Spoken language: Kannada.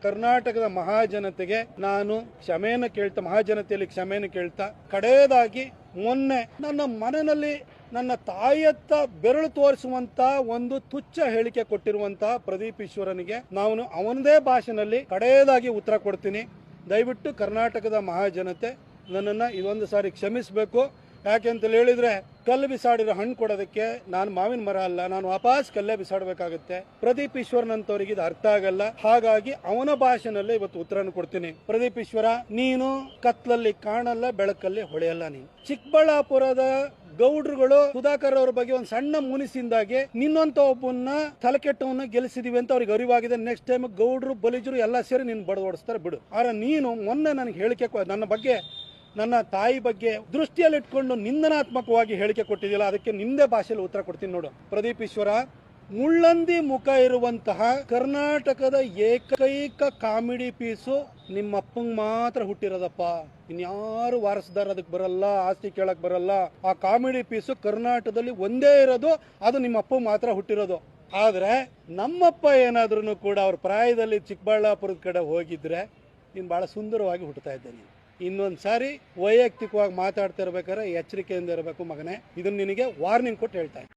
ಕರ್ನಾಟಕದ ಮಹಾಜನತೆಗೆ ನಾನು ಮಹಾಜನತೆಯಲ್ಲಿ ಕ್ಷಮೆಯನ್ನು ಕೇಳ್ತಾ, ಕಡೆಯದಾಗಿ ಮೊನ್ನೆ ನನ್ನ ಮನೆಯಲ್ಲಿ ನನ್ನ ತಾಯಿಯತ್ತ ಬೆರಳು ತೋರಿಸುವಂತ ಒಂದು ತುಚ್ಛ ಹೇಳಿಕೆ ಕೊಟ್ಟಿರುವಂತ ಪ್ರದೀಪ್ ಈಶ್ವರನಿಗೆ ನಾನು ಅವನದೇ ಭಾಷೆನಲ್ಲಿ ಕಡೆಯದಾಗಿ ಉತ್ತರ ಕೊಡ್ತೀನಿ. ದಯವಿಟ್ಟು ಕರ್ನಾಟಕದ ಮಹಾಜನತೆ ನನ್ನನ್ನು ಇದೊಂದು ಸಾರಿ ಕ್ಷಮಿಸಬೇಕು. ಯಾಕೆಂತ ಹೇಳಿದ್ರೆ, ಕಲ್ಲು ಬಿಸಾಡಿರೋ ಹಣ್ಣು ಕೊಡೋದಕ್ಕೆ ನಾನು ಮಾವಿನ ಮರ ಅಲ್ಲ, ನಾನು ವಾಪಸ್ ಕಲ್ಲೇ ಬಿಸಾಡಬೇಕಾಗುತ್ತೆ. ಪ್ರದೀಪ್ ಈಶ್ವರನಂತವರಿಗೆ ಇದು ಅರ್ಥ ಆಗಲ್ಲ. ಹಾಗಾಗಿ ಅವನ ಭಾಷೆನಲ್ಲೇ ಇವತ್ತು ಉತ್ತರನ ಕೊಡ್ತೀನಿ. ಪ್ರದೀಪ್ ಈಶ್ವರ, ನೀನು ಕತ್ಲಲ್ಲಿ ಕಾಣಲ್ಲ, ಬೆಳಕಲ್ಲಿ ಹೊಳೆಯಲ್ಲ. ನೀನು ಚಿಕ್ಕಬಳ್ಳಾಪುರದ ಗೌಡ್ರುಗಳು ಸುಧಾಕರ್ ಅವರ ಬಗ್ಗೆ ಒಂದು ಸಣ್ಣ ಮುನಿಸಿಂದಾಗೆ ನಿನ್ನಂತ ಒಬ್ಬನ್ನ ತಲೆಕೆಟ್ಟವನ್ನ ಗೆಲ್ಲಿಸಿದೀವಿ ಅಂತ ಅವ್ರಿಗೆ ಅರಿವಾಗಿದೆ. ನೆಕ್ಸ್ಟ್ ಟೈಮ್ ಗೌಡ್ರು ಬಲಿಜರು ಎಲ್ಲ ಸೇರಿ ನಿನ್ನ ಬಡದು ಓಡಿಸ್ತಾರೆ, ಬಿಡು. ಆದ್ರೆ ನೀನು ಮೊನ್ನೆ ನನಗೆ ಹೇಳಿಕೆ ನನ್ನ ಬಗ್ಗೆ, ನನ್ನ ತಾಯಿ ಬಗ್ಗೆ ದೃಷ್ಟಿಯಲ್ಲಿಟ್ಕೊಂಡು ನಿಂದನಾತ್ಮಕವಾಗಿ ಹೇಳಿಕೆ ಕೊಟ್ಟಿದ್ದಿಲ್ಲ. ಅದಕ್ಕೆ ನಿಂದೇ ಭಾಷೆಯಲ್ಲಿ ಉತ್ತರ ಕೊಡ್ತೀನಿ ನೋಡು. ಪ್ರದೀಪ್ ಈಶ್ವರ, ಮುಳ್ಳಂದಿ ಮುಖ ಇರುವಂತಹ ಕರ್ನಾಟಕದ ಏಕೈಕ ಕಾಮಿಡಿ ಪೀಸು ನಿಮ್ಮಪ್ಪಂಗೆ ಮಾತ್ರ ಹುಟ್ಟಿರೋದಪ್ಪ. ಇನ್ಯಾರು ವಾರಸದಾರ ಅದಕ್ಕೆ ಬರಲ್ಲ, ಆಸ್ತಿ ಕೇಳಕ್ ಬರಲ್ಲ. ಆ ಕಾಮಿಡಿ ಪೀಸು ಕರ್ನಾಟಕದಲ್ಲಿ ಒಂದೇ ಇರೋದು, ಅದು ನಿಮ್ಮಪ್ಪ ಮಾತ್ರ ಹುಟ್ಟಿರೋದು. ಆದ್ರೆ ನಮ್ಮಪ್ಪ ಏನಾದ್ರೂ ಕೂಡ ಅವ್ರ ಪ್ರಾಯದಲ್ಲಿ ಚಿಕ್ಕಬಳ್ಳಾಪುರದ ಕಡೆ ಹೋಗಿದ್ರೆ ನೀನು ಬಹಳ ಸುಂದರವಾಗಿ ಹುಟ್ಟುತ್ತಾ ಇದ್ದೇನೆ. ಇನ್ನೊಂದು ಸಾರಿ ವೈಯಕ್ತಿಕವಾಗಿ ಮಾತಾಡ್ತಾ ಇರ್ಬೇಕಾದ್ರೆ ಎಚ್ಚರಿಕೆಯಿಂದ ಇರಬೇಕು ಮಗನೇ. ಇದನ್ನ ನಿನಗೆ ವಾರ್ನಿಂಗ್ ಕೊಟ್ಟು ಹೇಳ್ತಾ ಇದ್ದೀನಿ.